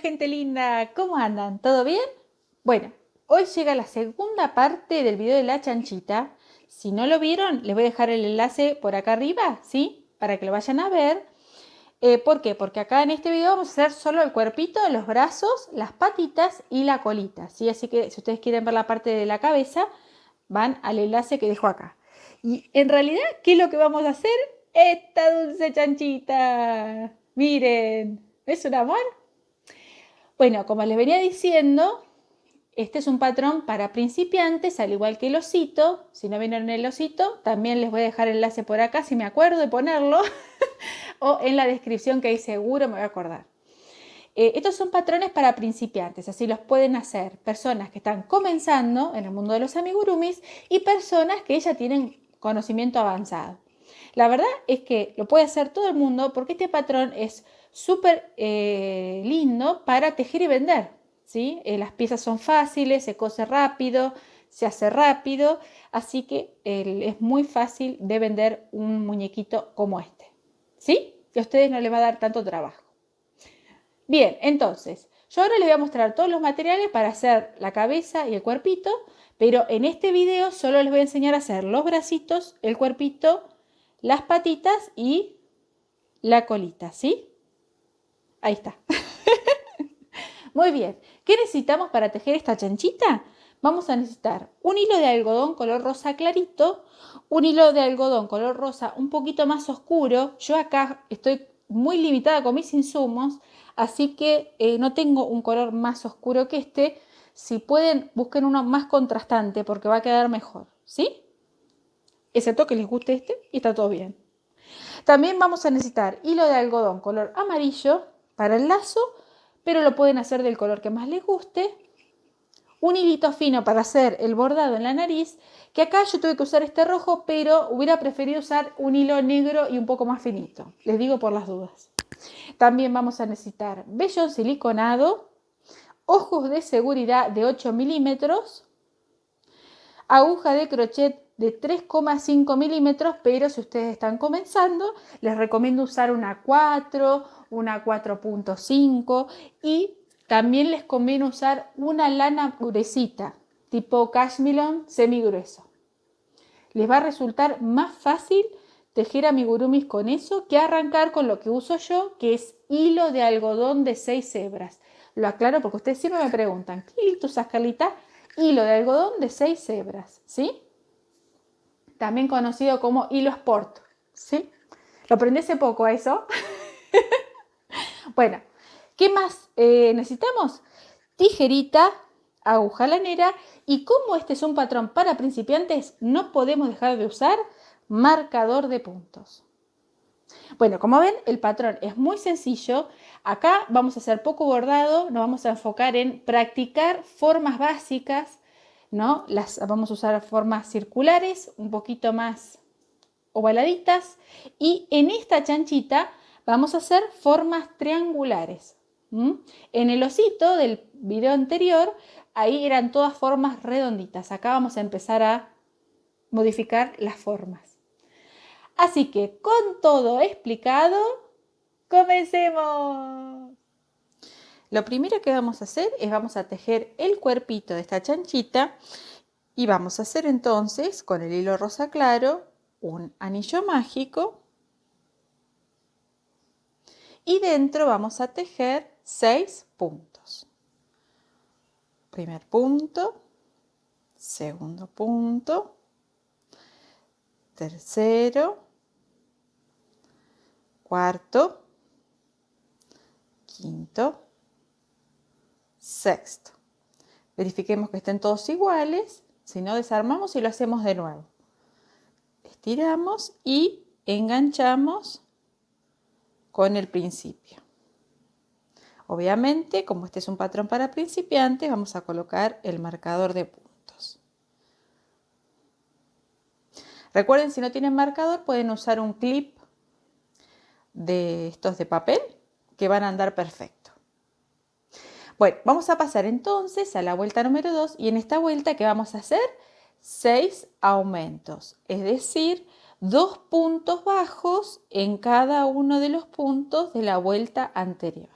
gente linda, ¿cómo andan? ¿Todo bien? Bueno, hoy llega la segunda parte del video de la chanchita. Si no lo vieron, les voy a dejar el enlace por acá arriba, ¿sí? Para que lo vayan a ver. ¿Por qué? Porque acá en este video vamos a hacer solo el cuerpito, los brazos, las patitas y la colita, ¿sí? Así que si ustedes quieren ver la parte de la cabeza, van al enlace que dejo acá. Y en realidad, ¿qué es lo que vamos a hacer? Esta dulce chanchita. Miren, ¿es un amor? Bueno, como les venía diciendo, este es un patrón para principiantes, al igual que el osito. Si no vieron el osito, también les voy a dejar el enlace por acá, si me acuerdo de ponerlo, o en la descripción, que ahí seguro me voy a acordar. Estos son patrones para principiantes, así los pueden hacer personas que están comenzando en el mundo de los amigurumis y personas que ya tienen conocimiento avanzado. La verdad es que lo puede hacer todo el mundo porque este patrón es súper lindo para tejer y vender, ¿sí? Las piezas son fáciles, se cose rápido, se hace rápido, así que es muy fácil de vender un muñequito como este, ¿sí? Que a ustedes no les va a dar tanto trabajo. Bien, entonces, yo ahora les voy a mostrar todos los materiales para hacer la cabeza y el cuerpito, pero en este video solo les voy a enseñar a hacer los bracitos, el cuerpito, las patitas y la colita, ¿sí? Ahí está. Muy bien. ¿Qué necesitamos para tejer esta chanchita? Vamos a necesitar un hilo de algodón color rosa clarito, un hilo de algodón color rosa un poquito más oscuro. Yo acá estoy muy limitada con mis insumos, así que no tengo un color más oscuro que este. Si pueden, busquen uno más contrastante porque va a quedar mejor, ¿sí? Excepto que les guste este y está todo bien. También vamos a necesitar hilo de algodón color amarillo para el lazo, pero lo pueden hacer del color que más les guste. Un hilito fino para hacer el bordado en la nariz, que acá yo tuve que usar este rojo, pero hubiera preferido usar un hilo negro y un poco más finito. Les digo por las dudas. También vamos a necesitar vellón siliconado, ojos de seguridad de 8 milímetros, aguja de crochet de 3,5 milímetros, pero si ustedes están comenzando, les recomiendo usar una 4, una 4,5 y también les conviene usar una lana gruesita, tipo cashmere semigrueso. Les va a resultar más fácil tejer amigurumis con eso que arrancar con lo que uso yo, que es hilo de algodón de 6 hebras. Lo aclaro porque ustedes siempre me preguntan, ¿qué hilo usas, Carlita? Hilo de algodón de 6 hebras, ¿sí? También conocido como hilo sport, ¿sí? Lo aprendí hace poco a eso. Bueno, ¿qué más necesitamos? Tijerita, aguja lanera, y como este es un patrón para principiantes, no podemos dejar de usar marcador de puntos. Bueno, como ven, el patrón es muy sencillo. Acá vamos a hacer poco bordado, nos vamos a enfocar en practicar formas básicas, ¿no? Vamos a usar formas circulares, un poquito más ovaladitas, y en esta chanchita vamos a hacer formas triangulares. En el osito del video anterior, ahí eran todas formas redonditas. Acá vamos a empezar a modificar las formas. Así que con todo explicado, comencemos. Lo primero que vamos a hacer es vamos a tejer el cuerpito de esta chanchita y vamos a hacer entonces con el hilo rosa claro un anillo mágico y dentro vamos a tejer 6 puntos. Primer punto, segundo punto, tercero, cuarto, quinto, sexto. Verifiquemos que estén todos iguales, si no desarmamos y lo hacemos de nuevo. Estiramos y enganchamos con el principio. Obviamente, como este es un patrón para principiantes, vamos a colocar el marcador de puntos. Recuerden, si no tienen marcador, pueden usar un clip de estos de papel que van a andar perfecto. Bueno, vamos a pasar entonces a la vuelta número 2 y en esta vuelta, ¿qué vamos a hacer? 6 aumentos, es decir, 2 puntos bajos en cada uno de los puntos de la vuelta anterior.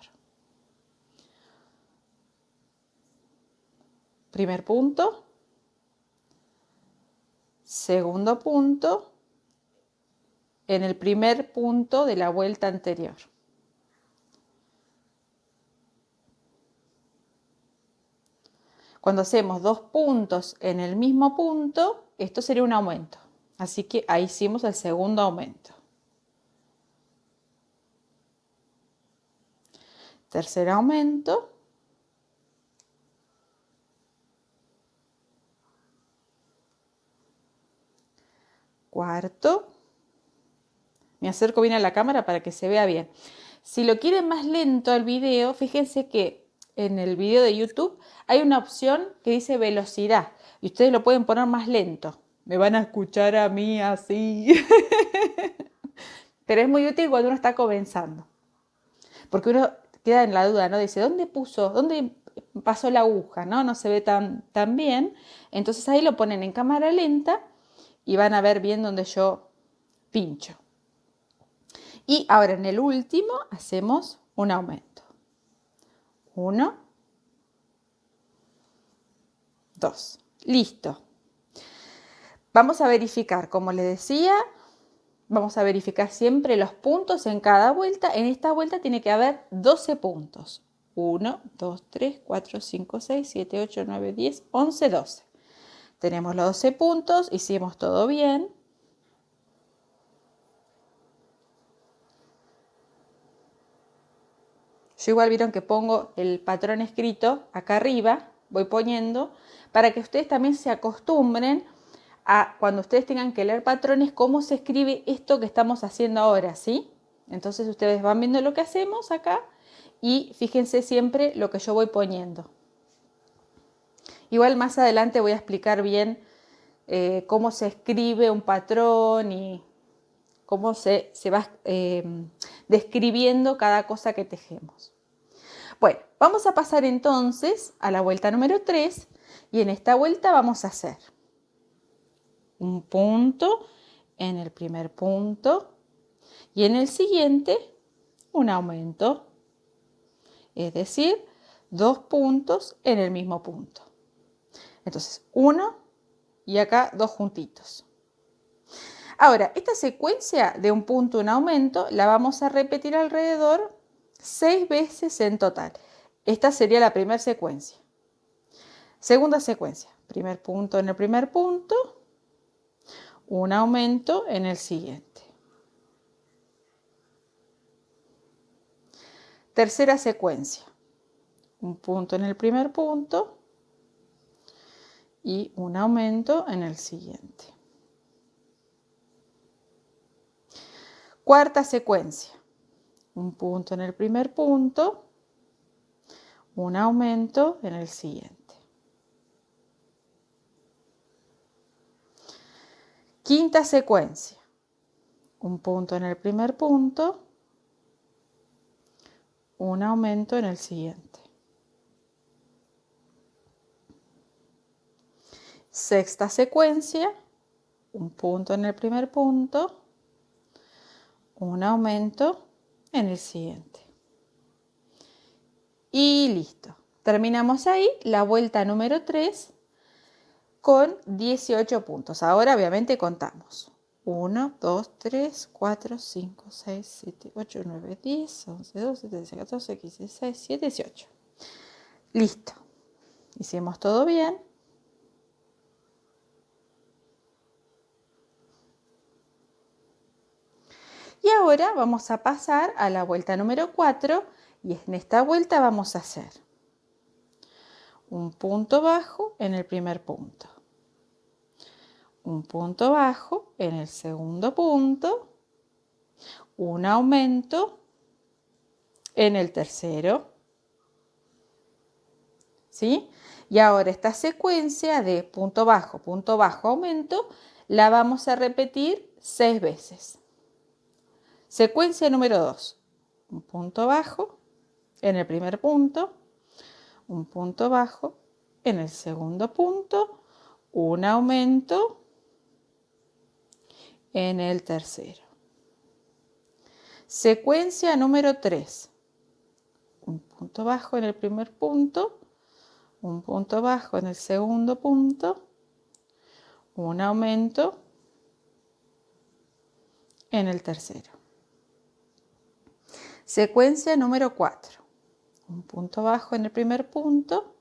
primer punto, segundo punto, en el primer punto de la vuelta anterior. Cuando hacemos 2 puntos en el mismo punto, esto sería un aumento. Así que ahí hicimos el segundo aumento. Tercer aumento. Cuarto. Me acerco bien a la cámara para que se vea bien. Si lo quieren más lento el video, fíjense que en el video de YouTube hay una opción que dice velocidad y ustedes lo pueden poner más lento. Me van a escuchar a mí así. Pero es muy útil cuando uno está comenzando. Porque uno queda en la duda, ¿no? Dice, ¿dónde pasó la aguja? No se ve tan bien. Entonces ahí lo ponen en cámara lenta y van a ver bien donde yo pincho. Y ahora en el último hacemos un aumento. 1, 2. Listo. Vamos a verificar, como les decía, vamos a verificar siempre los puntos en cada vuelta. En esta vuelta tiene que haber 12 puntos. 1, 2, 3, 4, 5, 6, 7, 8, 9, 10, 11, 12. Tenemos los 12 puntos, hicimos todo bien. Yo igual vieron que pongo el patrón escrito acá arriba, voy poniendo, para que ustedes también se acostumbren a cuando ustedes tengan que leer patrones, cómo se escribe esto que estamos haciendo ahora, ¿sí? Entonces ustedes van viendo lo que hacemos acá y fíjense siempre lo que yo voy poniendo. Igual más adelante voy a explicar bien cómo se escribe un patrón y cómo se va describiendo cada cosa que tejemos. Bueno, vamos a pasar entonces a la vuelta número 3 y en esta vuelta vamos a hacer un punto en el primer punto y en el siguiente un aumento, es decir, 2 puntos en el mismo punto. Entonces, 1 y acá 2 juntitos. Ahora, esta secuencia de un punto, un aumento, la vamos a repetir alrededor 6 veces en total. Esta sería la primera secuencia. Segunda secuencia, primer punto en el primer punto, un aumento en el siguiente. Tercera secuencia, un punto en el primer punto y un aumento en el siguiente. Cuarta secuencia, un punto en el primer punto, un aumento en el siguiente. Quinta secuencia, un punto en el primer punto, un aumento en el siguiente. Sexta secuencia, un punto en el primer punto, un aumento en el siguiente. Y listo. Terminamos ahí la vuelta número 3 con 18 puntos. Ahora obviamente contamos. 1, 2, 3, 4, 5, 6, 7, 8, 9, 10, 11, 12, 13, 14, 15, 16, 17, 18. Listo. Hicimos todo bien. Y ahora vamos a pasar a la vuelta número 4 y en esta vuelta vamos a hacer un punto bajo en el primer punto, un punto bajo en el segundo punto, un aumento en el tercero, ¿sí? Y ahora esta secuencia de punto bajo, aumento, la vamos a repetir 6 veces. Secuencia número 2, un punto bajo en el primer punto, un punto bajo en el segundo punto, un aumento en el tercero. Secuencia número 3, un punto bajo en el primer punto, un punto bajo en el segundo punto, un aumento en el tercero. Secuencia número 4. Un punto bajo en el primer punto,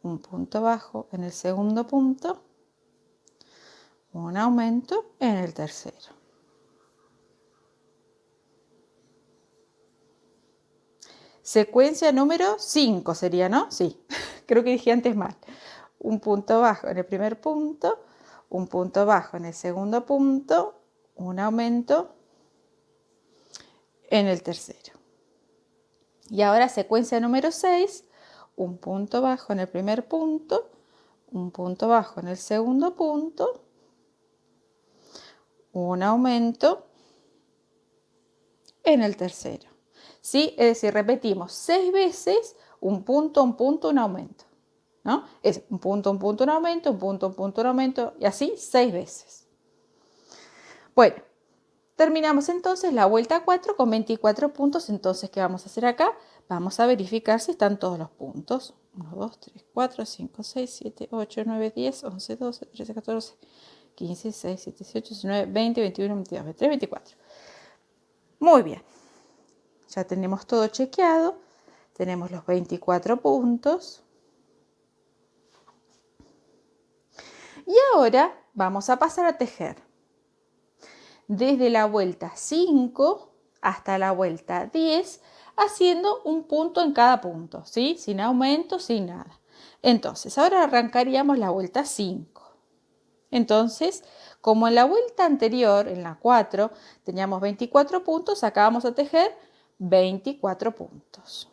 un punto bajo en el segundo punto, un aumento en el tercero. Secuencia número 5 sería, ¿no? Sí, creo que dije antes mal. Un punto bajo en el primer punto, un punto bajo en el segundo punto, un aumento en el tercero. Y ahora secuencia número 6, un punto bajo en el primer punto, un punto bajo en el segundo punto, un aumento en el tercero. ¿Sí? Es decir, repetimos 6 veces un punto, un aumento. ¿No? Es un punto, un aumento, un punto, un aumento, y así 6 veces. Bueno, terminamos entonces la vuelta 4 con 24 puntos. Entonces, ¿qué vamos a hacer acá? Vamos a verificar si están todos los puntos. 1, 2, 3, 4, 5, 6, 7, 8, 9, 10, 11, 12, 13, 14, 15, 16, 17, 18, 19, 20, 21, 22, 23, 24. Muy bien. Ya tenemos todo chequeado. Tenemos los 24 puntos. Y ahora vamos a pasar a tejer. Desde la vuelta 5 hasta la vuelta 10, haciendo un punto en cada punto, ¿sí? Sin aumento, sin nada. Entonces, ahora arrancaríamos la vuelta 5. Entonces, como en la vuelta anterior, en la 4, teníamos 24 puntos, acá vamos a tejer 24 puntos.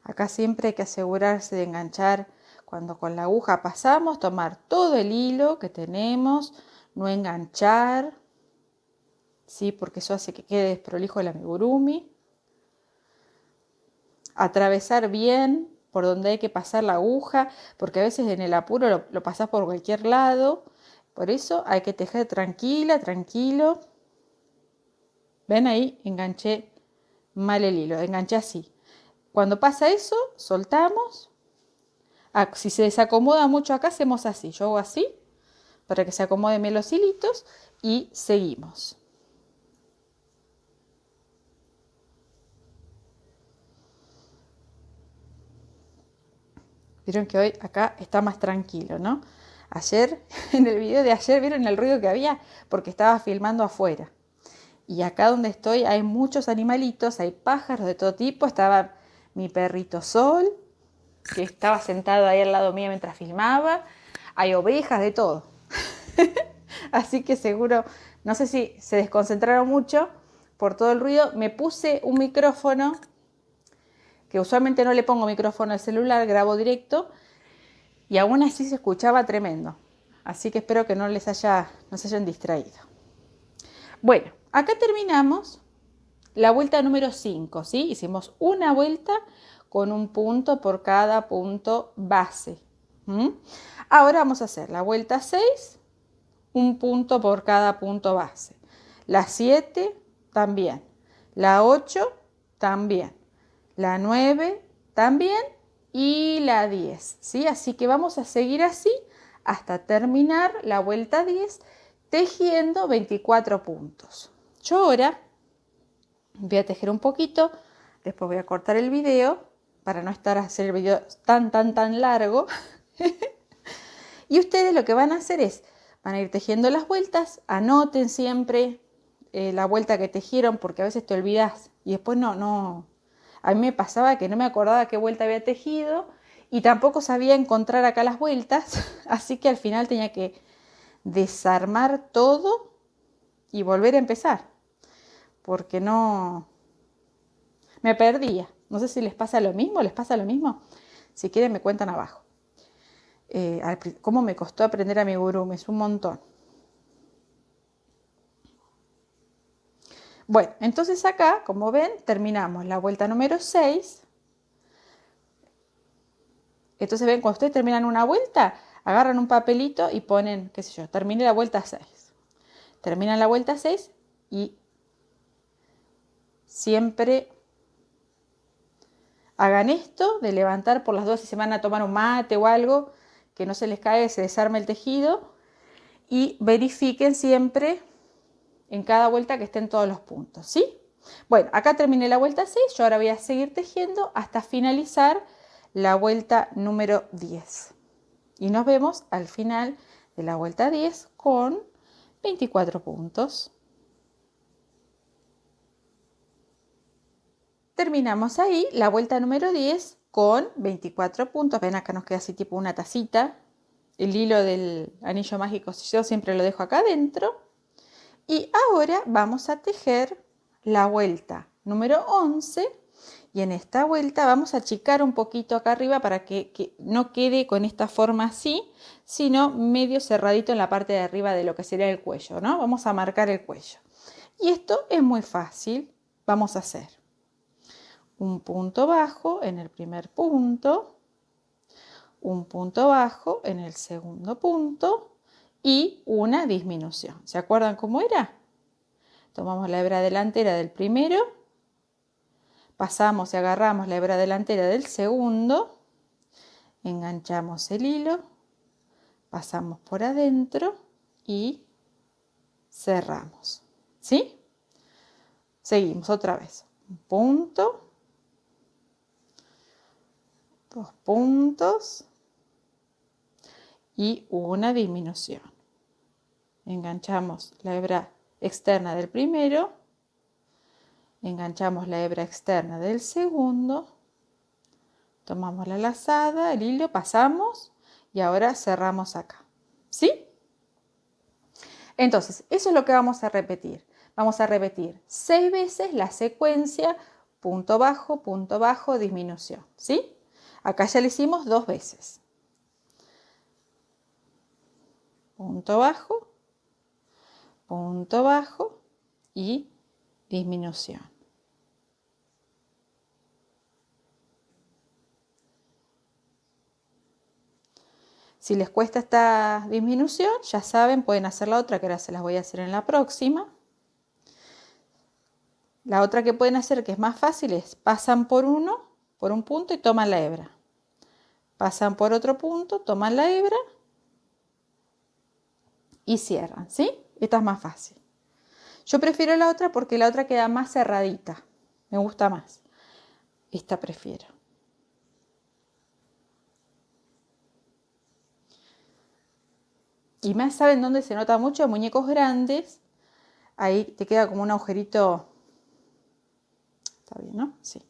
Acá siempre hay que asegurarse de enganchar cuando con la aguja pasamos, tomar todo el hilo que tenemos, no enganchar, ¿sí? Porque eso hace que quede desprolijo el amigurumi. Atravesar bien por donde hay que pasar la aguja, porque a veces en el apuro lo pasás por cualquier lado. Por eso hay que tejer tranquila, tranquilo. ¿Ven ahí? Enganché mal el hilo, enganché así. Cuando pasa eso, soltamos. Si se desacomoda mucho acá, hacemos así. Yo hago así para que se acomoden bien los hilitos y seguimos. Vieron que hoy acá está más tranquilo, ¿no? Ayer, en el video de ayer, ¿vieron el ruido que había? Porque estaba filmando afuera. Y acá donde estoy hay muchos animalitos, hay pájaros de todo tipo. Estaba mi perrito Sol, que estaba sentado ahí al lado mío mientras filmaba. Hay ovejas, de todo. Así que seguro, no sé si se desconcentraron mucho por todo el ruido. Me puse un micrófono, que usualmente no le pongo micrófono al celular, grabo directo, y aún así se escuchaba tremendo. Así que espero que no se hayan distraído. Bueno, acá terminamos la vuelta número 5, ¿sí? Hicimos una vuelta con un punto por cada punto base. Ahora vamos a hacer la vuelta 6, un punto por cada punto base. La 7 también. La 8 también. La 9 también. Y la 10, ¿sí? Así que vamos a seguir así hasta terminar la vuelta 10 tejiendo 24 puntos. Yo ahora voy a tejer un poquito, después voy a cortar el video para no estar a hacer el video tan largo. Y ustedes lo que van a hacer es, van a ir tejiendo las vueltas, anoten siempre la vuelta que tejieron porque a veces te olvidas y después no. A mí me pasaba que no me acordaba qué vuelta había tejido y tampoco sabía encontrar acá las vueltas, así que al final tenía que desarmar todo y volver a empezar, porque no, me perdía. No sé si les pasa lo mismo, Si quieren me cuentan abajo. ¿Cómo me costó aprender amigurumi? Es un montón. Bueno, entonces acá, como ven, terminamos la vuelta número 6. Entonces ven, cuando ustedes terminan una vuelta, agarran un papelito y ponen, qué sé yo, terminé la vuelta 6. Terminan la vuelta 6 y siempre hagan esto de levantar por las dos si se van a tomar un mate o algo, que no se les caiga, se desarme el tejido, y verifiquen siempre en cada vuelta que estén todos los puntos, ¿sí? Bueno, acá terminé la vuelta 6, yo ahora voy a seguir tejiendo hasta finalizar la vuelta número 10. Y nos vemos al final de la vuelta 10 con 24 puntos. Terminamos ahí la vuelta número 10 con 24 puntos. Ven, acá nos queda así tipo una tacita. El hilo del anillo mágico yo siempre lo dejo acá adentro. Y ahora vamos a tejer la vuelta número 11. Y en esta vuelta vamos a achicar un poquito acá arriba para que no quede con esta forma así, sino medio cerradito en la parte de arriba de lo que sería el cuello, ¿no? Vamos a marcar el cuello. Y esto es muy fácil. Vamos a hacer un punto bajo en el primer punto, un punto bajo en el segundo punto y una disminución. ¿Se acuerdan cómo era? Tomamos la hebra delantera del primero, pasamos y agarramos la hebra delantera del segundo, enganchamos el hilo, pasamos por adentro y cerramos. ¿Sí? Seguimos otra vez. Un punto, 2 puntos y una disminución. Enganchamos la hebra externa del primero, enganchamos la hebra externa del segundo, tomamos la lazada, el hilo, pasamos y ahora cerramos acá. ¿Sí? Entonces, eso es lo que vamos a repetir. Vamos a repetir 6 veces la secuencia punto bajo, disminución. ¿Sí? Acá ya lo hicimos 2 veces. Punto bajo y disminución. Si les cuesta esta disminución, ya saben, pueden hacer la otra, que ahora se las voy a hacer en la próxima. La otra que pueden hacer, que es más fácil, es pasan por un punto y toman la hebra. Pasan por otro punto, toman la hebra y cierran, ¿sí? Esta es más fácil. Yo prefiero la otra porque la otra queda más cerradita. Me gusta más. Esta prefiero. Y más, ¿saben dónde se nota mucho? Muñecos grandes. Ahí te queda como un agujerito. Está bien, ¿no? Sí.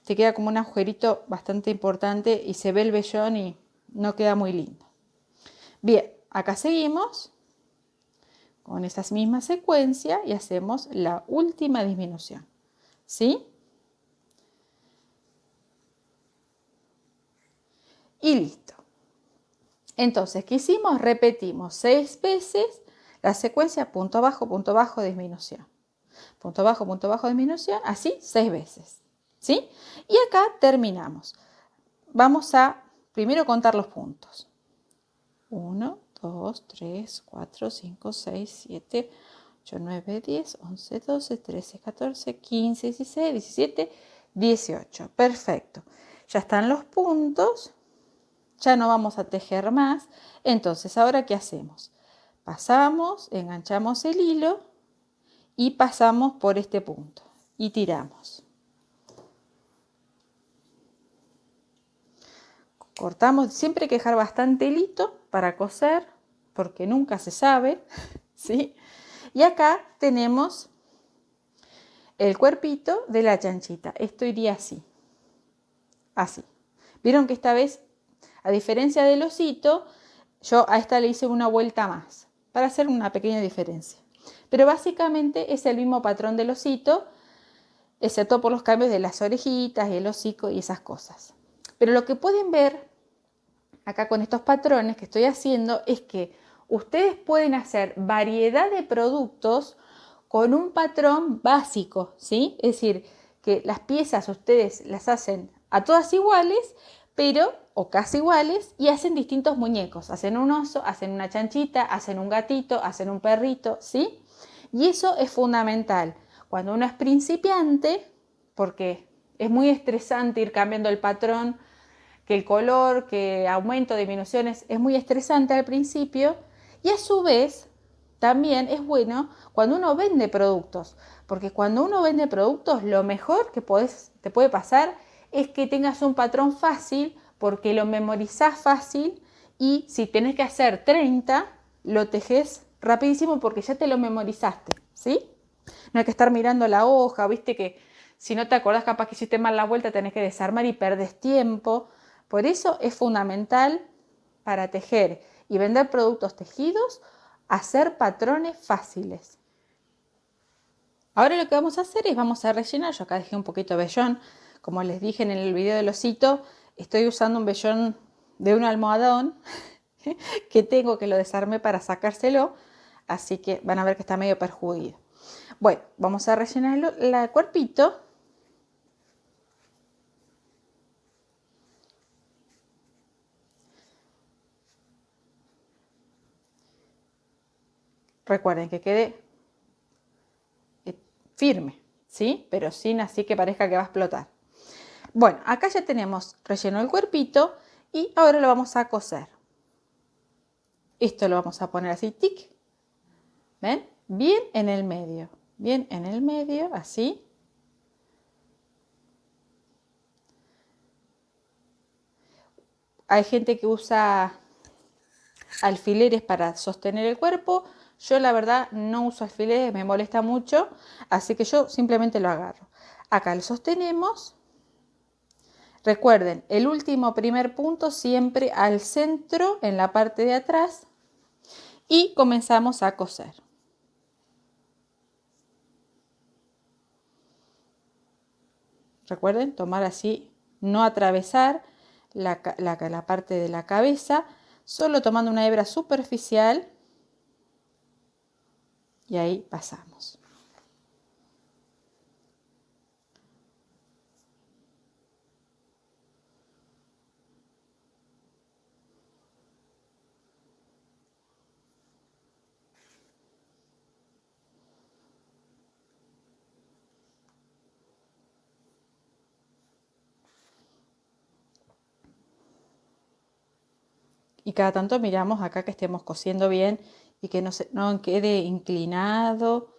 Te queda como un agujerito bastante importante y se ve el vellón y no queda muy lindo. Bien, acá seguimos con esa misma secuencia y hacemos la última disminución. ¿Sí? Y listo. Entonces, ¿qué hicimos? Repetimos 6 veces la secuencia punto bajo, disminución. Punto bajo, disminución, así 6 veces. ¿Sí? Y acá terminamos. Vamos a primero contar los puntos. 1, 2, 3, 4, 5, 6, 7, 8, 9, 10, 11, 12, 13, 14, 15, 16, 17, 18. Perfecto. Ya están los puntos. Ya no vamos a tejer más. Entonces, ¿ahora qué hacemos? Pasamos, enganchamos el hilo y pasamos por este punto y tiramos. Cortamos, siempre hay que dejar bastante hilito para coser, porque nunca se sabe, ¿sí? Y acá tenemos el cuerpito de la chanchita. Esto iría así, así. Vieron que esta vez, a diferencia del osito, yo a esta le hice una vuelta más, para hacer una pequeña diferencia. Pero básicamente es el mismo patrón del osito, excepto por los cambios de las orejitas, el hocico y esas cosas. Pero lo que pueden ver acá con estos patrones que estoy haciendo es que ustedes pueden hacer variedad de productos con un patrón básico, ¿sí? Es decir, que las piezas ustedes las hacen a todas iguales, pero o casi iguales, y hacen distintos muñecos. Hacen un oso, hacen una chanchita, hacen un gatito, hacen un perrito, ¿sí? Y eso es fundamental. Cuando uno es principiante, porque es muy estresante ir cambiando el patrón, que el color, que aumento, disminuciones, es muy estresante al principio, y a su vez también es bueno cuando uno vende productos, porque cuando uno vende productos lo mejor que te puede pasar es que tengas un patrón fácil, porque lo memorizás fácil, y si tenés que hacer 30, lo tejes rapidísimo porque ya te lo memorizaste, ¿sí? No hay que estar mirando la hoja, viste que si no te acordás capaz que hiciste mal la vuelta tenés que desarmar y perdés tiempo. Por eso es fundamental para tejer y vender productos tejidos hacer patrones fáciles. Ahora lo que vamos a hacer es vamos a rellenar. Yo acá dejé un poquito de vellón. Como les dije en el video del osito, estoy usando un vellón de un almohadón que tengo, que lo desarmé para sacárselo. Así que van a ver que está medio perjudido. Bueno, vamos a rellenar el cuerpito. Recuerden que quede firme, ¿sí? Pero sin así que parezca que va a explotar. Bueno, acá ya tenemos relleno el cuerpito y ahora lo vamos a coser. Esto lo vamos a poner así, tic. ¿Ven? Bien en el medio. Bien en el medio, así. Hay gente que usa alfileres para sostener el cuerpo. Yo la verdad no uso alfileres, me molesta mucho, así que yo simplemente lo agarro. Acá lo sostenemos. Recuerden, el último primer punto siempre al centro en la parte de atrás y comenzamos a coser. Recuerden, tomar así, no atravesar la parte de la cabeza, solo tomando una hebra superficial y ahí pasamos. Y cada tanto miramos acá que estemos cosiendo bien y que no quede inclinado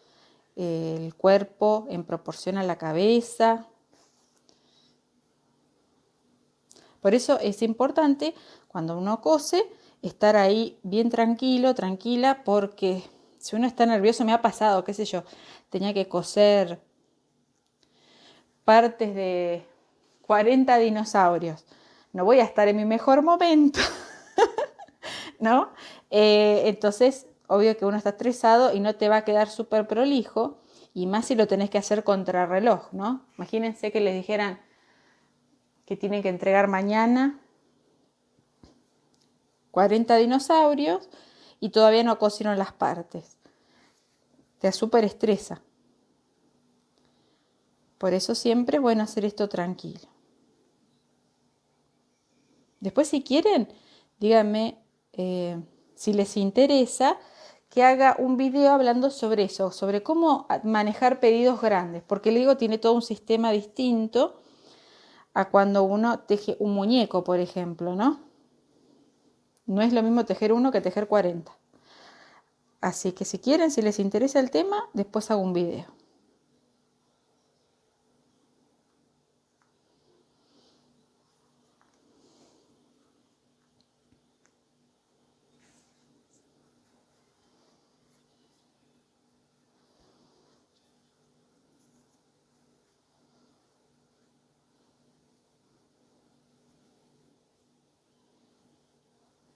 el cuerpo en proporción a la cabeza. Por eso es importante cuando uno cose estar ahí bien tranquilo, tranquila, porque si uno está nervioso, me ha pasado, qué sé yo, tenía que coser partes de 40 dinosaurios. No voy a estar en mi mejor momento, ¿no? Entonces, obvio que uno está estresado y no te va a quedar súper prolijo, y más si lo tenés que hacer contrarreloj, ¿no? Imagínense que les dijeran que tienen que entregar mañana 40 dinosaurios y todavía no cosieron las partes. Te súper estresa. Por eso siempre es bueno hacer esto tranquilo. Después, si quieren, díganme si les interesa que haga un video hablando sobre eso, sobre cómo manejar pedidos grandes, porque le digo, tiene todo un sistema distinto a cuando uno teje un muñeco, por ejemplo, ¿no? No es lo mismo tejer uno que tejer 40. Así que si quieren, si les interesa el tema, después hago un video.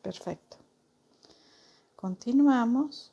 Perfecto. Continuamos.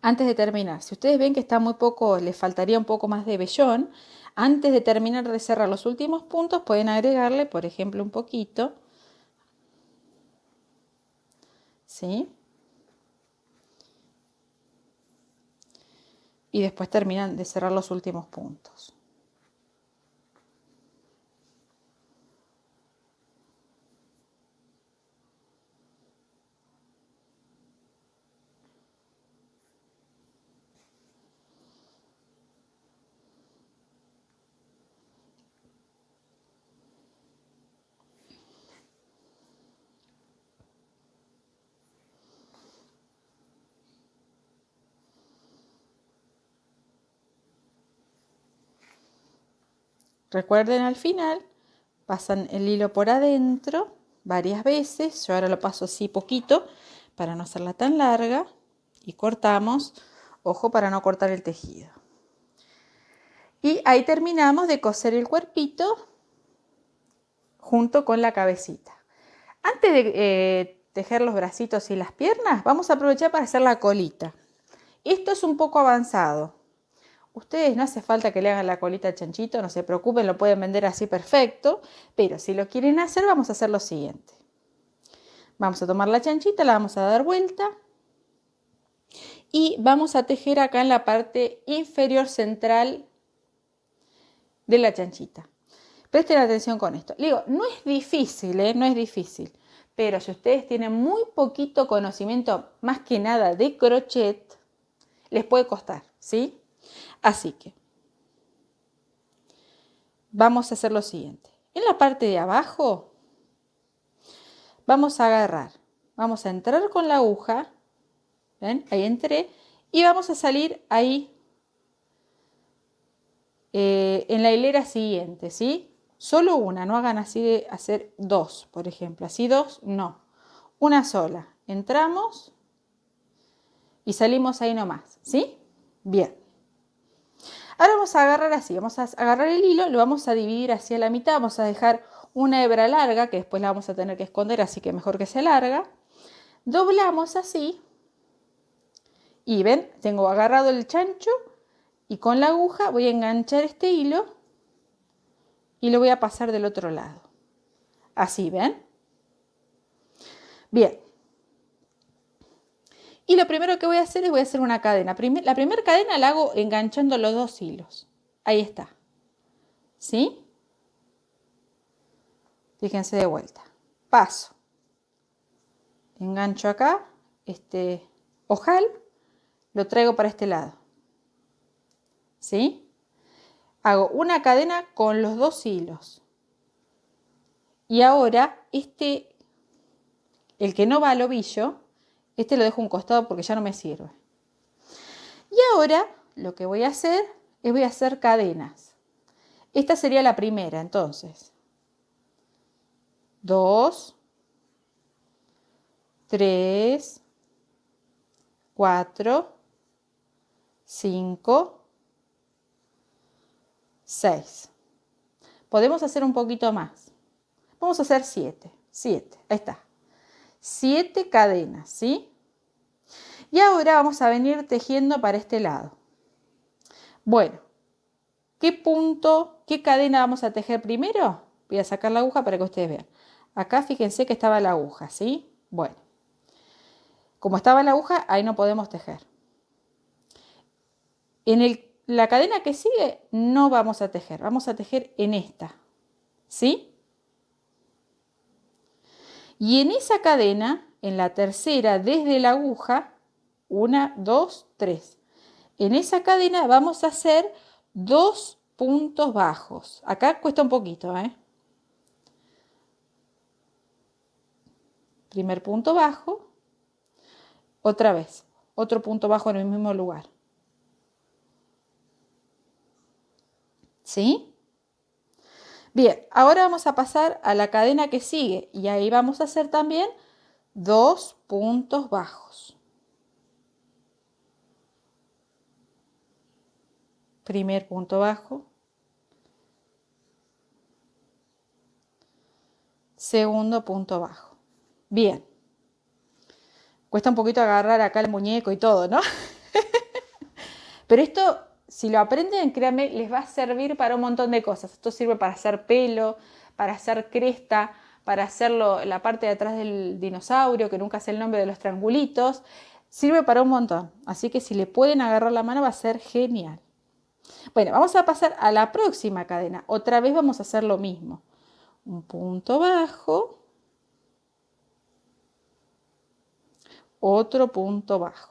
antes de terminar, si ustedes ven que está muy poco, les faltaría un poco más de vellón, antes de terminar de cerrar los últimos puntos, pueden agregarle, por ejemplo, un poquito, ¿sí? Y después terminan de cerrar los últimos puntos. Recuerden al final, pasan el hilo por adentro varias veces. Yo ahora lo paso así poquito para no hacerla tan larga. Y cortamos, ojo para no cortar el tejido. Y ahí terminamos de coser el cuerpito junto con la cabecita. Antes de tejer los bracitos y las piernas, vamos a aprovechar para hacer la colita. Esto es un poco avanzado. Ustedes no hace falta que le hagan la colita al chanchito, no se preocupen, lo pueden vender así perfecto, pero si lo quieren hacer, vamos a hacer lo siguiente. Vamos a tomar la chanchita, la vamos a dar vuelta y vamos a tejer acá en la parte inferior central de la chanchita. Presten atención con esto. Digo, no es difícil, no es difícil, pero si ustedes tienen muy poquito conocimiento, más que nada de crochet, les puede costar, ¿sí? Así que vamos a hacer lo siguiente. En la parte de abajo vamos a agarrar, vamos a entrar con la aguja, ¿ven? Ahí entré, y vamos a salir ahí en la hilera siguiente, ¿sí? Solo una, no hagan así de hacer dos, por ejemplo. Así dos, no. Una sola. Entramos y salimos ahí nomás, ¿sí? Bien. Ahora vamos a agarrar así, vamos a agarrar el hilo, lo vamos a dividir hacia la mitad, vamos a dejar una hebra larga, que después la vamos a tener que esconder, así que mejor que sea larga. Doblamos así y ven, tengo agarrado el chancho y con la aguja voy a enganchar este hilo y lo voy a pasar del otro lado. Así, ¿ven? Bien. Y lo primero que voy a hacer es voy a hacer una cadena. La primera cadena la hago enganchando los dos hilos. Ahí está. ¿Sí? Fíjense de vuelta. Paso. Engancho acá este ojal, lo traigo para este lado. ¿Sí? Hago una cadena con los dos hilos. Y ahora el que no va al ovillo, lo dejo a un costado porque ya no me sirve. Y ahora lo que voy a hacer es voy a hacer cadenas. Esta sería la primera, entonces. 2, 3, 4, 5, 6. Podemos hacer un poquito más. Vamos a hacer 7. 7, ahí está. 7 cadenas, ¿sí? Y ahora vamos a venir tejiendo para este lado. Bueno, qué cadena vamos a tejer primero? Voy a sacar la aguja para que ustedes vean. Acá fíjense que estaba la aguja, ¿sí? Bueno, como estaba la aguja, ahí no podemos tejer. En la cadena que sigue no vamos a tejer en esta, ¿sí? Y en esa cadena, en la tercera, desde la aguja, 1, 2, 3. En esa cadena vamos a hacer 2 puntos bajos. Acá cuesta un poquito, ¿eh? Primer punto bajo. Otra vez, otro punto bajo en el mismo lugar. ¿Sí? Bien, ahora vamos a pasar a la cadena que sigue y ahí vamos a hacer también 2 puntos bajos. Primer punto bajo. Segundo punto bajo. Bien. Cuesta un poquito agarrar acá el muñeco y todo, ¿no? Pero esto, si lo aprenden, créanme, les va a servir para un montón de cosas. Esto sirve para hacer pelo, para hacer cresta, para hacerlo la parte de atrás del dinosaurio, que nunca sé el nombre de los triangulitos. Sirve para un montón. Así que si le pueden agarrar la mano va a ser genial. Bueno, vamos a pasar a la próxima cadena. Otra vez vamos a hacer lo mismo. Un punto bajo. Otro punto bajo.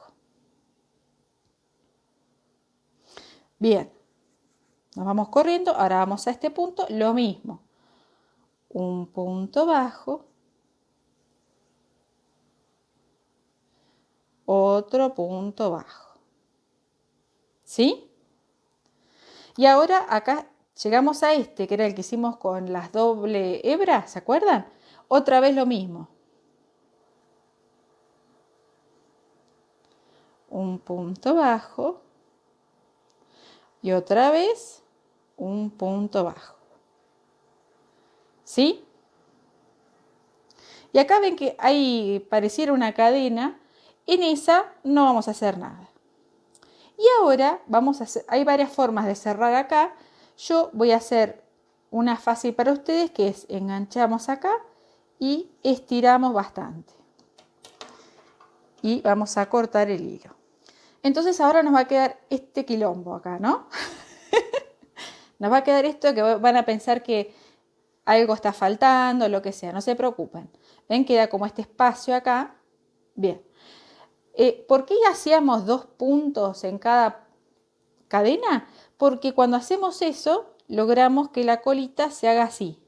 Bien. Nos vamos corriendo. Ahora vamos a este punto. Lo mismo. Un punto bajo. Otro punto bajo. ¿Sí? Y ahora acá llegamos a este, que era el que hicimos con las doble hebra, ¿se acuerdan? Otra vez lo mismo. Un punto bajo. Y otra vez un punto bajo. ¿Sí? Y acá ven que hay pareciera una cadena. En esa no vamos a hacer nada. Y ahora vamos a hacer, hay varias formas de cerrar acá. Yo voy a hacer una fácil para ustedes, que es enganchamos acá y estiramos bastante. Y vamos a cortar el hilo. Entonces ahora nos va a quedar este quilombo acá, ¿no? Nos va a quedar esto que van a pensar que algo está faltando, lo que sea, no se preocupen. ¿Ven? Queda como este espacio acá. Bien. ¿Por qué hacíamos 2 puntos en cada cadena? Porque cuando hacemos eso, logramos que la colita se haga así.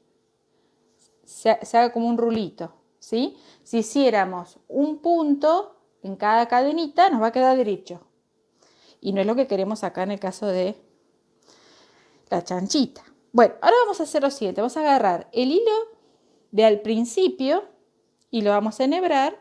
Se haga como un rulito, ¿sí? Si hiciéramos un punto en cada cadenita, nos va a quedar derecho. Y no es lo que queremos acá en el caso de la chanchita. Bueno, ahora vamos a hacer lo siguiente. Vamos a agarrar el hilo de al principio y lo vamos a enhebrar.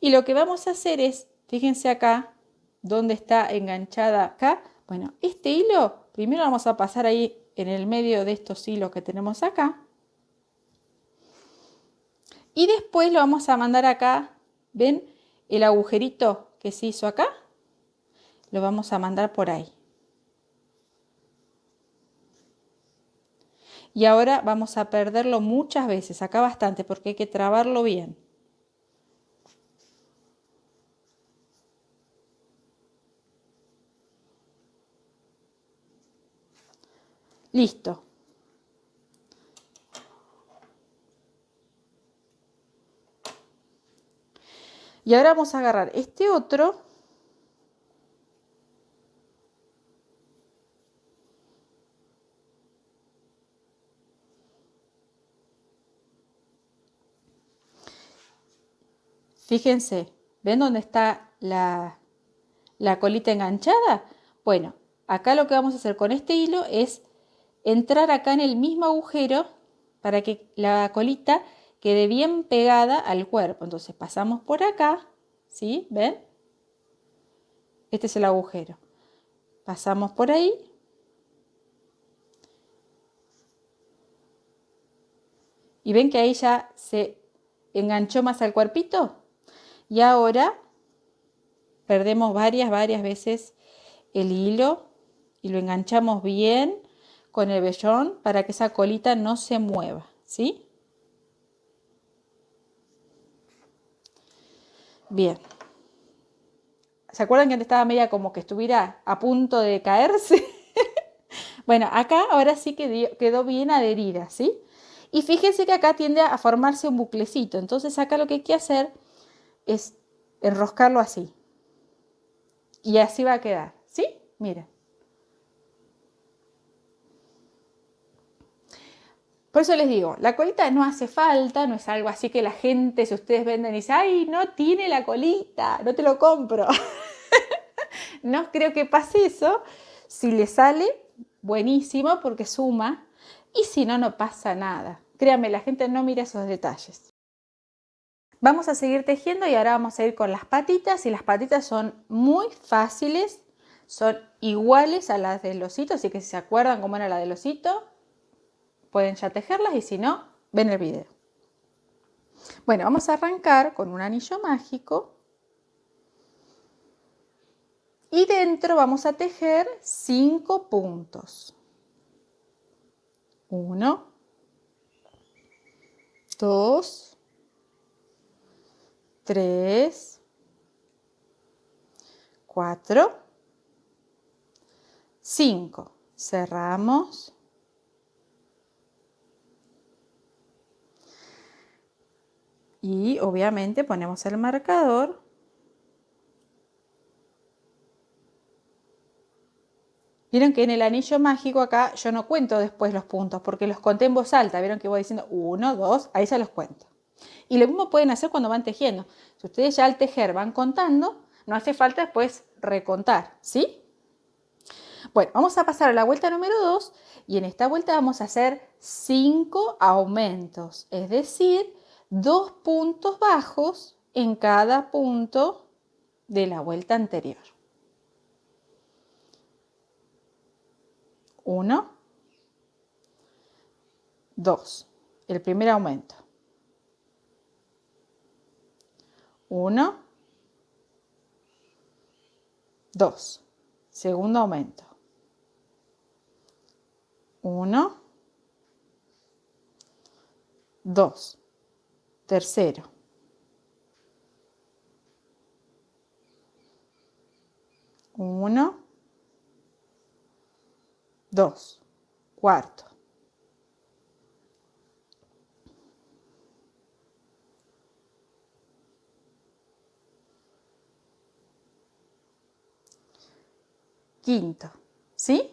Y lo que vamos a hacer es, fíjense acá, donde está enganchada acá. Bueno, este hilo, primero vamos a pasar ahí en el medio de estos hilos que tenemos acá. Y después lo vamos a mandar acá, ¿ven? El agujerito que se hizo acá, lo vamos a mandar por ahí. Y ahora vamos a perderlo muchas veces, acá bastante, porque hay que trabarlo bien. Listo. Y ahora vamos a agarrar este otro. Fíjense, ¿ven dónde está la colita enganchada? Bueno, acá lo que vamos a hacer con este hilo es entrar acá en el mismo agujero para que la colita quede bien pegada al cuerpo. Entonces pasamos por acá, ¿sí? ¿Ven? Este es el agujero. Pasamos por ahí. ¿Y ven que ahí ya se enganchó más al cuerpito? Y ahora perdemos varias veces el hilo y lo enganchamos bien con el vellón para que esa colita no se mueva, ¿sí? Bien. ¿Se acuerdan que antes estaba media como que estuviera a punto de caerse? Bueno, acá ahora sí quedó bien adherida, ¿sí? Y fíjense que acá tiende a formarse un buclecito. Entonces acá lo que hay que hacer es enroscarlo así. Y así va a quedar, ¿sí? Miren. Por eso les digo, la colita no hace falta, no es algo así que la gente, si ustedes venden y dicen, ay, no tiene la colita, no te lo compro. No creo que pase eso. Si le sale, buenísimo porque suma. Y si no, no pasa nada. Créanme, la gente no mira esos detalles. Vamos a seguir tejiendo y ahora vamos a ir con las patitas. Y las patitas son muy fáciles. Son iguales a las del osito. Así que si se acuerdan cómo era la del osito, pueden ya tejerlas. Y si no, ven el video. Bueno, vamos a arrancar con un anillo mágico y dentro vamos a tejer 5 puntos. 1, 2, 3, 4, 5. Cerramos. Y obviamente ponemos el marcador. Vieron que en el anillo mágico acá yo no cuento después los puntos porque los conté en voz alta. Vieron que voy diciendo 1, 2, ahí se los cuento. Y lo mismo pueden hacer cuando van tejiendo. Si ustedes ya al tejer van contando, no hace falta después recontar, ¿sí? Bueno, vamos a pasar a la vuelta número 2 y en esta vuelta vamos a hacer 5 aumentos, es decir, 2 puntos bajos en cada punto de la vuelta anterior. 1, 2, el primer aumento. 1, 2, segundo aumento. 1, 2, tercero. 1, 2, cuarto. 5º, ¿sí?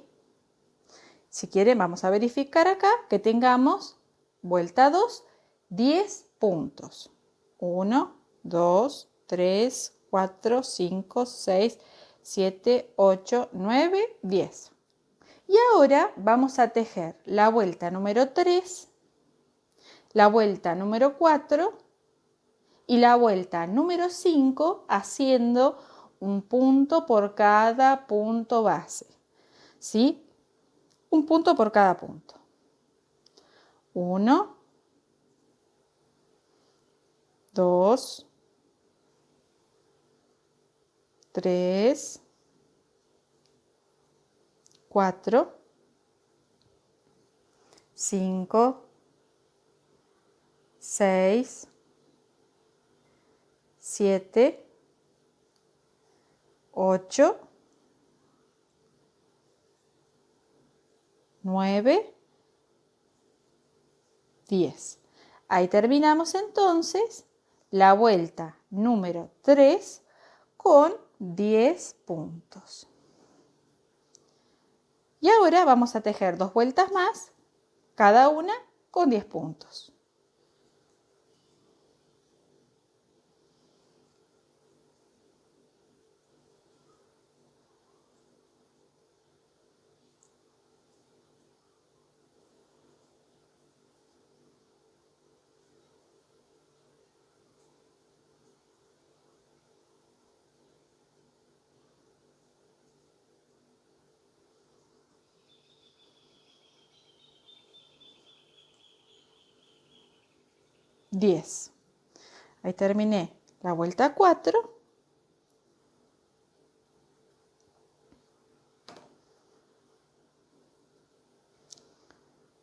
Si quieren, vamos a verificar acá que tengamos vuelta 2, 10 puntos. 1, 2, 3, 4, 5, 6, 7, 8, 9, 10. Y ahora vamos a tejer la vuelta número 3, la vuelta número 4 y la vuelta número 5 haciendo un punto por cada punto base, ¿sí? Un punto por cada punto. 1, 2, 3, 4, 5, 6, 7, 8, 9, 10. Ahí terminamos entonces la vuelta número 3 con 10 puntos. Y ahora vamos a tejer 2 vueltas más, cada una con 10 puntos. Diez. Ahí terminé la vuelta 4.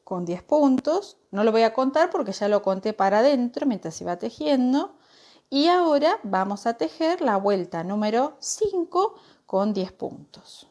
Con 10 puntos. No lo voy a contar porque ya lo conté para adentro mientras iba tejiendo. Y ahora vamos a tejer la vuelta número 5 con 10 puntos.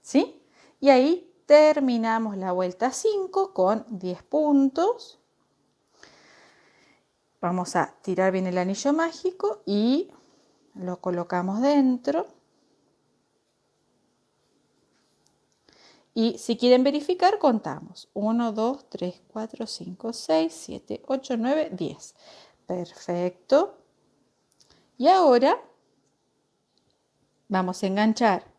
¿Sí? Y ahí terminamos la vuelta 5 con 10 puntos. Vamos a tirar bien el anillo mágico y lo colocamos dentro. Y si quieren verificar, contamos. 1, 2, 3, 4, 5, 6, 7, 8, 9, 10. Perfecto. Y ahora vamos a enganchar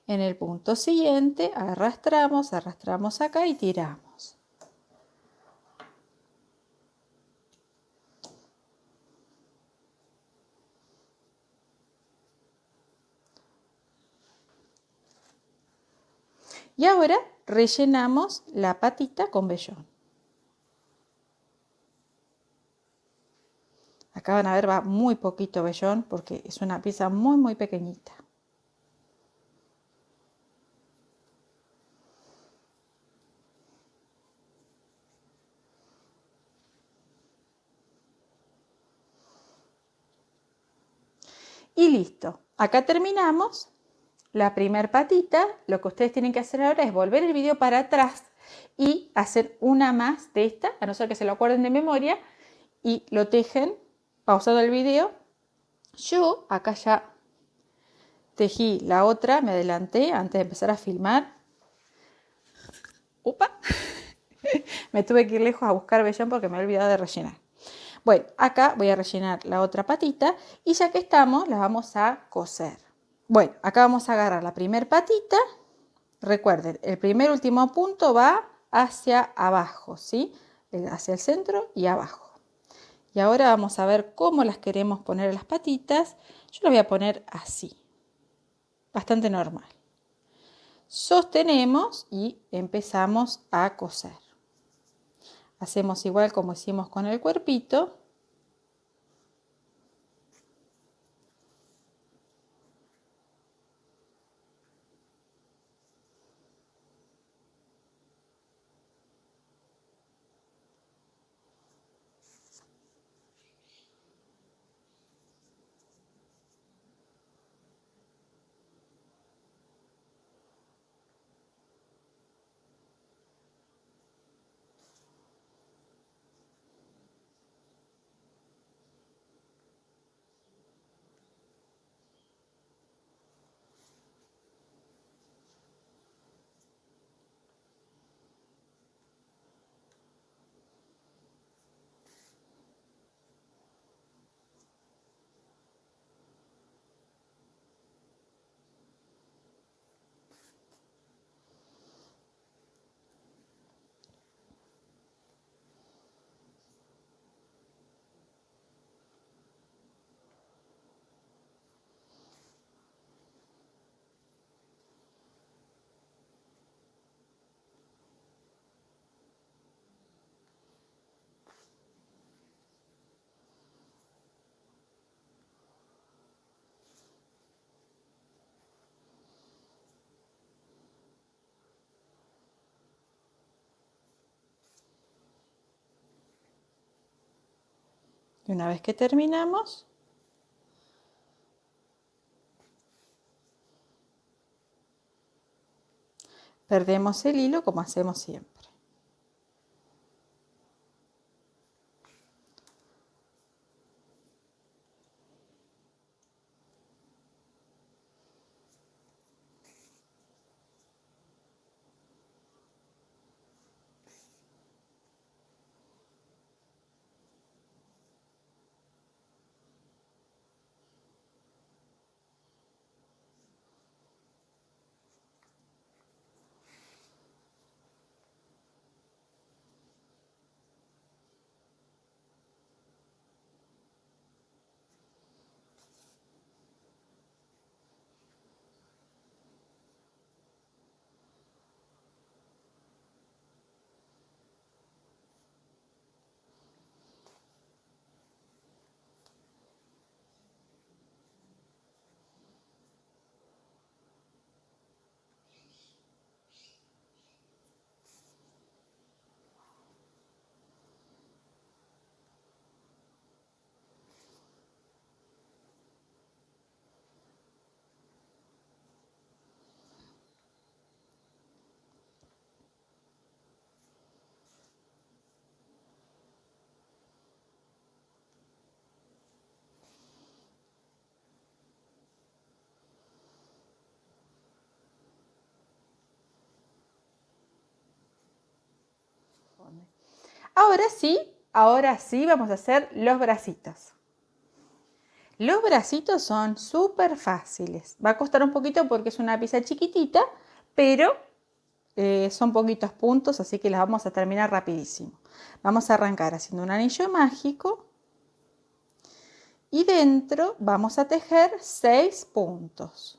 en el punto siguiente. Arrastramos, arrastramos acá y tiramos. Y ahora rellenamos la patita con vellón. Acá van a ver, va muy poquito vellón porque es una pieza muy pequeñita. Y listo. Acá terminamos la primer patita. Lo que ustedes tienen que hacer ahora es volver el video para atrás y hacer una más de esta, a no ser que se lo acuerden de memoria, y lo tejen pausado el video. Yo acá ya tejí la otra, me adelanté antes de empezar a filmar. ¡Upa! Me tuve que ir lejos a buscar vellón porque me he olvidado de rellenar. Bueno, acá voy a rellenar la otra patita y ya que estamos, la vamos a coser. Bueno, acá vamos a agarrar la primer patita. Recuerden, el primer último punto va hacia abajo, ¿sí? Hacia el centro y abajo. Y ahora vamos a ver cómo las queremos poner a las patitas. Yo las voy a poner así, bastante normal. Sostenemos y empezamos a coser. Hacemos igual como hicimos con el cuerpito. Y una vez que terminamos, perdemos el hilo como hacemos siempre. Ahora sí vamos a hacer los bracitos. Los bracitos son súper fáciles. Va a costar un poquito porque es una pieza chiquitita, pero son poquitos puntos, así que las vamos a terminar rapidísimo. Vamos a arrancar haciendo un anillo mágico y dentro vamos a tejer 6 puntos.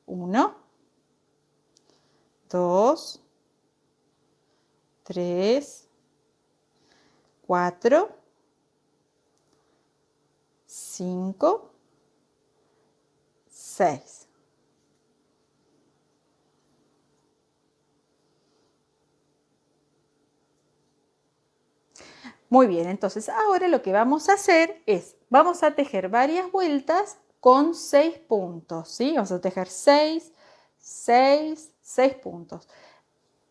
1, 2, 3, 4, 5, 6. Muy bien, entonces ahora lo que vamos a hacer es, vamos a tejer varias vueltas con 6 puntos, ¿sí? Vamos a tejer 6, 6, 6 puntos.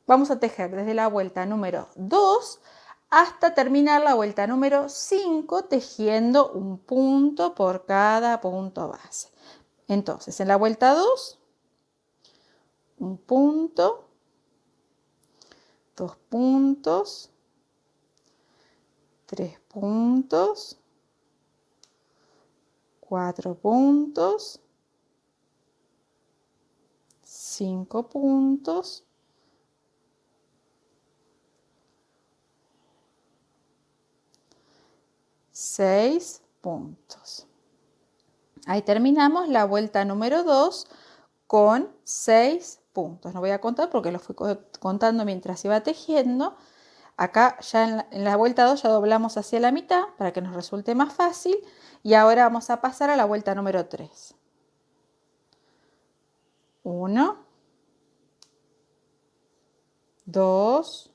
Vamos a tejer desde la vuelta número 2 hasta terminar la vuelta número 5 tejiendo un punto por cada punto base. Entonces, en la vuelta 2, un punto, 2 puntos, 3 puntos, 4 puntos, 5 puntos, 6 puntos. Ahí terminamos la vuelta número 2 con 6 puntos. No voy a contar porque lo fui contando mientras iba tejiendo. Acá ya en la vuelta 2 ya doblamos hacia la mitad para que nos resulte más fácil. Y ahora vamos a pasar a la vuelta número 3. 1, 2,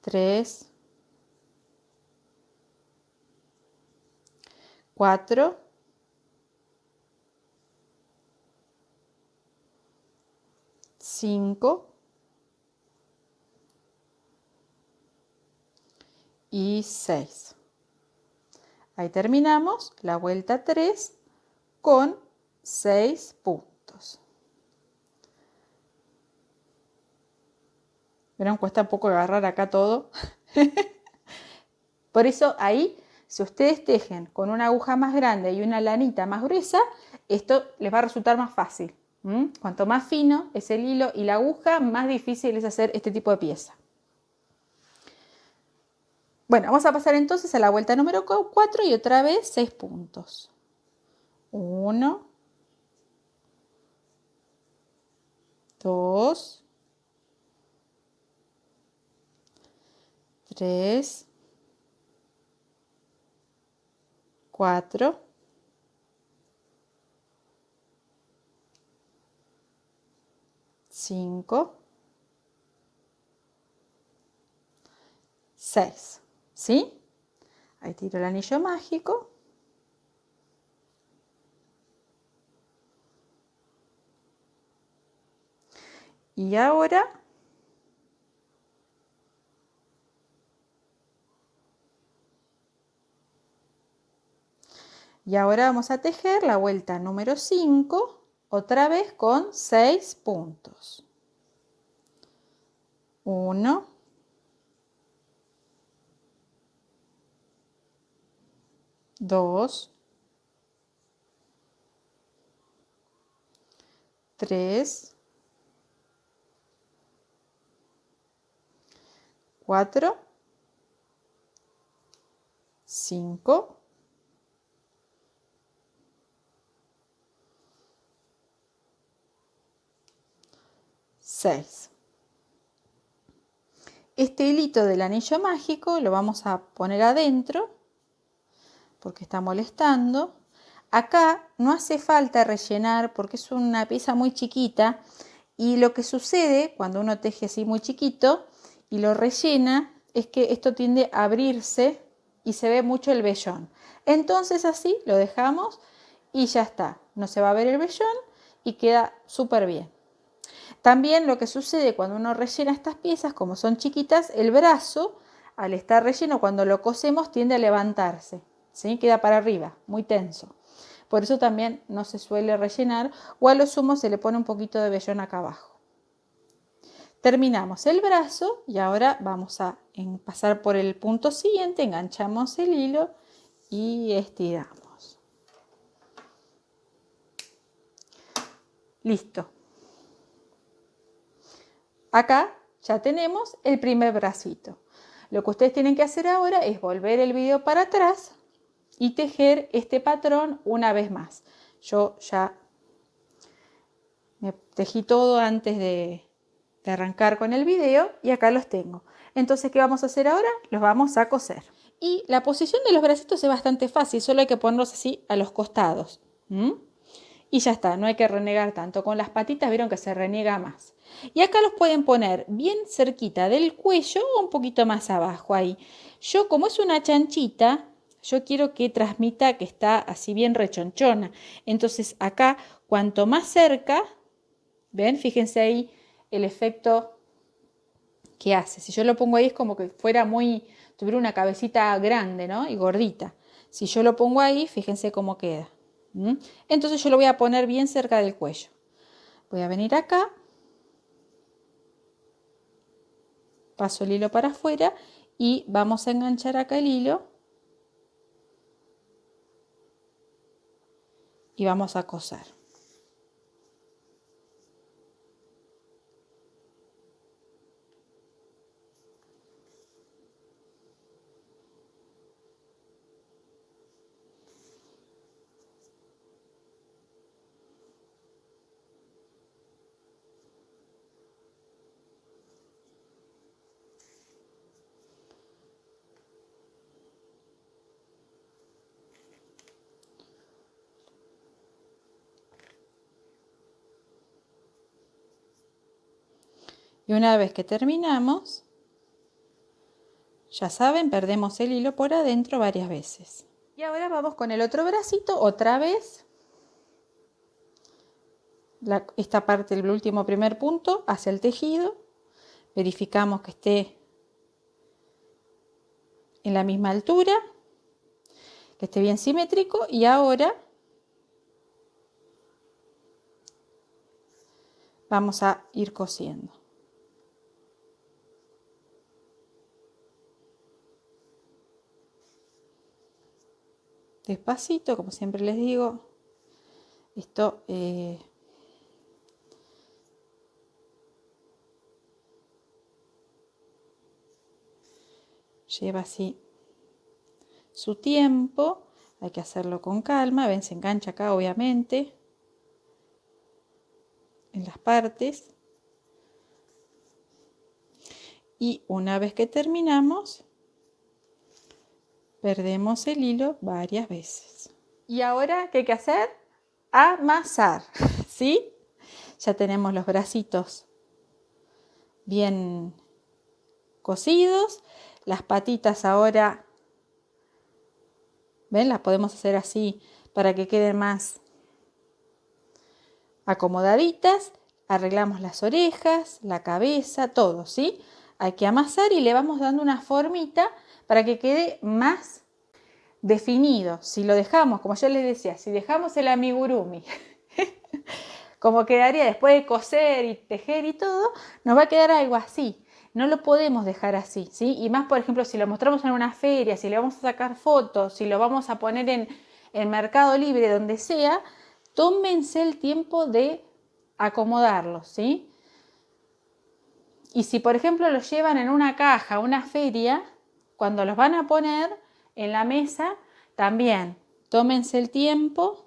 3, 4, 5 y 6. Ahí terminamos la vuelta 3 con 6 puntos. Verán, cuesta un poco agarrar acá todo. Por eso ahí, si ustedes tejen con una aguja más grande y una lanita más gruesa, esto les va a resultar más fácil. Cuanto más fino es el hilo y la aguja, más difícil es hacer este tipo de pieza. Bueno, vamos a pasar entonces a la vuelta número 4 y otra vez 6 puntos. 1, 2, 3, 4, 5, 6. ¿Sí? Ahí tiro el anillo mágico. Y ahora vamos a tejer la vuelta número 5, otra vez con 6 puntos. 1, 2, 3, 4, 5, 6. Este hilito del anillo mágico lo vamos a poner adentro porque está molestando. Acá no hace falta rellenar porque es una pieza muy chiquita y lo que sucede cuando uno teje así muy chiquito y lo rellena es que esto tiende a abrirse y se ve mucho el vellón. Entonces así lo dejamos y ya está. No se va a ver el vellón y queda súper bien. También lo que sucede cuando uno rellena estas piezas, como son chiquitas, el brazo, al estar relleno, cuando lo cosemos, tiende a levantarse, ¿sí? Queda para arriba, muy tenso. Por eso también no se suele rellenar o a lo sumo se le pone un poquito de vellón acá abajo. Terminamos el brazo y ahora vamos a pasar por el punto siguiente, enganchamos el hilo y estiramos. Listo. Acá ya tenemos el primer bracito. Lo que ustedes tienen que hacer ahora es volver el video para atrás y tejer este patrón una vez más. Yo ya me tejí todo antes de arrancar con el video y acá los tengo. Entonces, ¿qué vamos a hacer ahora? Los vamos a coser. Y la posición de los bracitos es bastante fácil, solo hay que ponerlos así a los costados. Y ya está, no hay que renegar tanto. Con las patitas vieron que se reniega más. Y acá los pueden poner bien cerquita del cuello o un poquito más abajo ahí. Yo, como es una chanchita, yo quiero que transmita que está así bien rechonchona. Entonces acá, cuanto más cerca, ¿ven? Fíjense ahí el efecto que hace. Si yo lo pongo ahí es como que fuera tuviera una cabecita grande, ¿no? Y gordita. Si yo lo pongo ahí, fíjense cómo queda. Entonces yo lo voy a poner bien cerca del cuello. Voy a venir acá. Paso el hilo para afuera y vamos a enganchar acá el hilo. Y vamos a coser. Y una vez que terminamos, ya saben, perdemos el hilo por adentro varias veces. Y ahora vamos con el otro bracito, otra vez. Esta parte del último primer punto hacia el tejido. Verificamos que esté en la misma altura, que esté bien simétrico. Y ahora vamos a ir cosiendo. Despacito, como siempre les digo, esto lleva así su tiempo, hay que hacerlo con calma. Ven, se engancha acá obviamente en las partes. Y una vez que terminamos, perdemos el hilo varias veces. ¿Y ahora qué hay que hacer? Amasar, ¿sí? Ya tenemos los bracitos bien cosidos. Las patitas ahora, ¿ven? Las podemos hacer así para que queden más acomodaditas. Arreglamos las orejas, la cabeza, todo, ¿sí? Hay que amasar y le vamos dando una formita para que quede más definido. Si lo dejamos, como yo les decía, si dejamos el amigurumi, como quedaría después de coser y tejer y todo, nos va a quedar algo así. No lo podemos dejar así, ¿sí? Y más, por ejemplo, si lo mostramos en una feria, si le vamos a sacar fotos, si lo vamos a poner en Mercado Libre, donde sea, tómense el tiempo de acomodarlo, ¿sí? Y si, por ejemplo, los llevan en una caja, una feria, cuando los van a poner en la mesa, también tómense el tiempo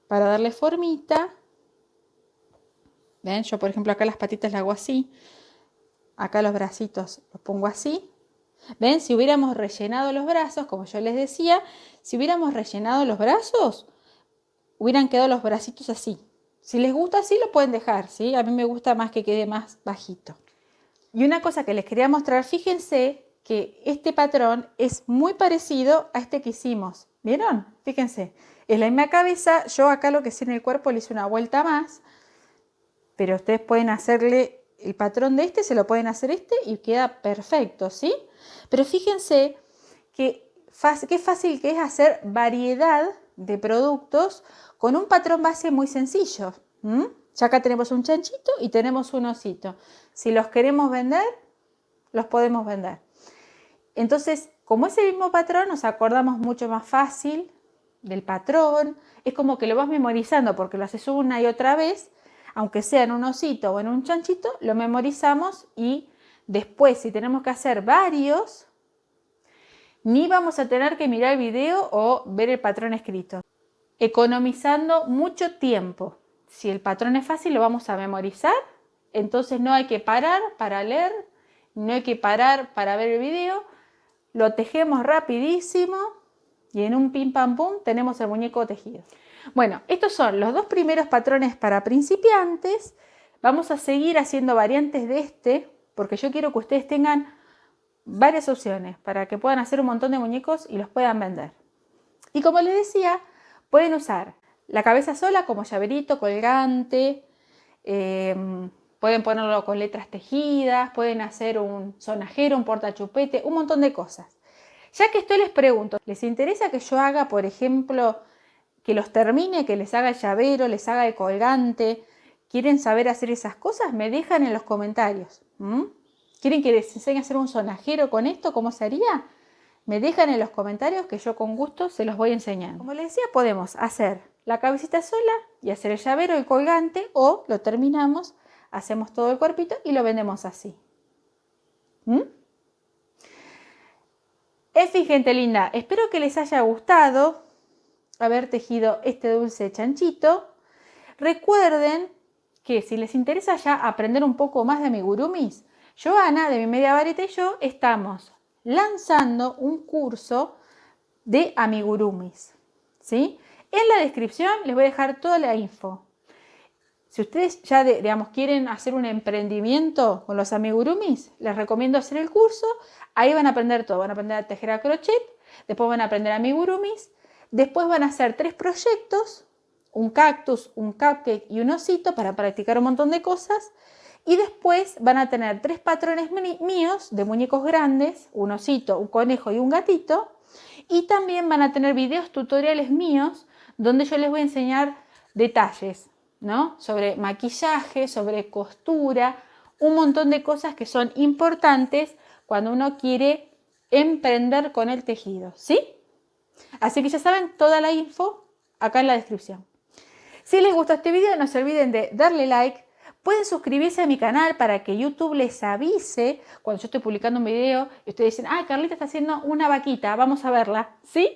para darle formita. ¿Ven? Yo, por ejemplo, acá las patitas las hago así. Acá los bracitos los pongo así. ¿Ven? Si hubiéramos rellenado los brazos, como yo les decía, si hubiéramos rellenado los brazos, hubieran quedado los bracitos así. Si les gusta así, lo pueden dejar, ¿sí? A mí me gusta más que quede más bajito. Y una cosa que les quería mostrar, fíjense que este patrón es muy parecido a este que hicimos. ¿Vieron? Fíjense, es la misma cabeza. Yo acá lo que hice en el cuerpo le hice una vuelta más, pero ustedes pueden hacerle el patrón de este, se lo pueden hacer este y queda perfecto, ¿sí? Pero fíjense qué fácil que es hacer variedad de productos con un patrón base muy sencillo. Ya acá tenemos un chanchito y tenemos un osito. Si los queremos vender, los podemos vender. Entonces, como es el mismo patrón, nos acordamos mucho más fácil del patrón. Es como que lo vas memorizando porque lo haces una y otra vez. Aunque sea en un osito o en un chanchito, lo memorizamos y después, si tenemos que hacer varios, ni vamos a tener que mirar el video o ver el patrón escrito. Economizando mucho tiempo. Si el patrón es fácil, lo vamos a memorizar. Entonces no hay que parar para leer, no hay que parar para ver el video. Lo tejemos rapidísimo y en un pim pam pum tenemos el muñeco tejido. Bueno, estos son los 2 primeros patrones para principiantes. Vamos a seguir haciendo variantes de este porque yo quiero que ustedes tengan varias opciones para que puedan hacer un montón de muñecos y los puedan vender. Y como les decía, pueden usar la cabeza sola como llaverito, colgante, pueden ponerlo con letras tejidas, pueden hacer un sonajero, un portachupete, un montón de cosas. Ya que estoy les pregunto, ¿les interesa que yo haga, por ejemplo, que los termine, que les haga el llavero, les haga el colgante? ¿Quieren saber hacer esas cosas? Me dejan en los comentarios. ¿Quieren que les enseñe a hacer un sonajero con esto? ¿Cómo se haría? Me dejan en los comentarios que yo con gusto se los voy enseñando. Como les decía, podemos hacer la cabecita sola y hacer el llavero, el colgante, o lo terminamos, hacemos todo el cuerpito y lo vendemos así. En fin, gente linda, espero que les haya gustado haber tejido este dulce chanchito. Recuerden que si les interesa ya aprender un poco más de amigurumis, Joana de Mi Media Vareta y yo estamos lanzando un curso de amigurumis, ¿sí? En la descripción les voy a dejar toda la info. Si ustedes ya, digamos, quieren hacer un emprendimiento con los amigurumis, les recomiendo hacer el curso. Ahí van a aprender todo. Van a aprender a tejer a crochet, después van a aprender amigurumis, después van a hacer 3 proyectos, un cactus, un cupcake y un osito para practicar un montón de cosas. Y después van a tener 3 patrones míos de muñecos grandes, un osito, un conejo y un gatito. Y también van a tener videos tutoriales míos donde yo les voy a enseñar detalles, ¿no? Sobre maquillaje, sobre costura, un montón de cosas que son importantes cuando uno quiere emprender con el tejido, ¿sí? Así que ya saben, toda la info acá en la descripción. Si les gustó este video, no se olviden de darle like. Pueden suscribirse a mi canal para que YouTube les avise cuando yo estoy publicando un video y ustedes dicen, ah, Carlita está haciendo una vaquita, vamos a verla, ¿sí?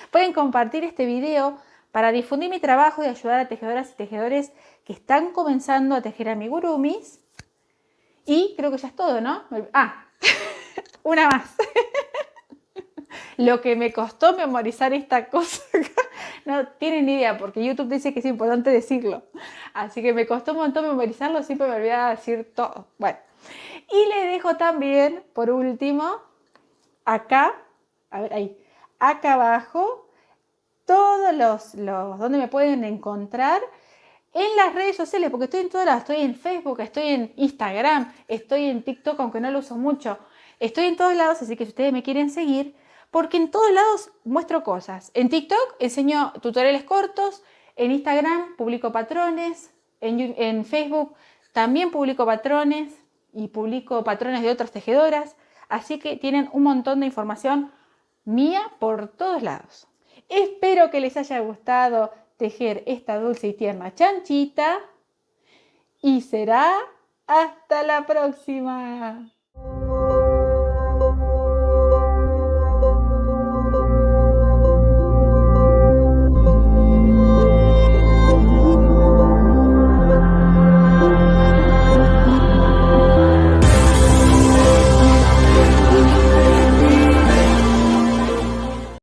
Pueden compartir este video para difundir mi trabajo y ayudar a tejedoras y tejedores que están comenzando a tejer amigurumis. Y creo que ya es todo, ¿no? Ah, una más. Lo que me costó memorizar esta cosa, no tienen ni idea, porque YouTube dice que es importante decirlo. Así que me costó un montón memorizarlo, siempre me olvidaba decir todo. Bueno, y les dejo también, por último, acá, a ver ahí, acá abajo, todos los donde me pueden encontrar en las redes sociales, porque estoy en todas las, estoy en Facebook, estoy en Instagram, estoy en TikTok, aunque no lo uso mucho. Estoy en todos lados, así que si ustedes me quieren seguir, porque en todos lados muestro cosas. En TikTok enseño tutoriales cortos, en Instagram publico patrones, en Facebook también publico patrones y publico patrones de otras tejedoras. Así que tienen un montón de información mía por todos lados. Espero que les haya gustado tejer esta dulce y tierna chanchita y será hasta la próxima.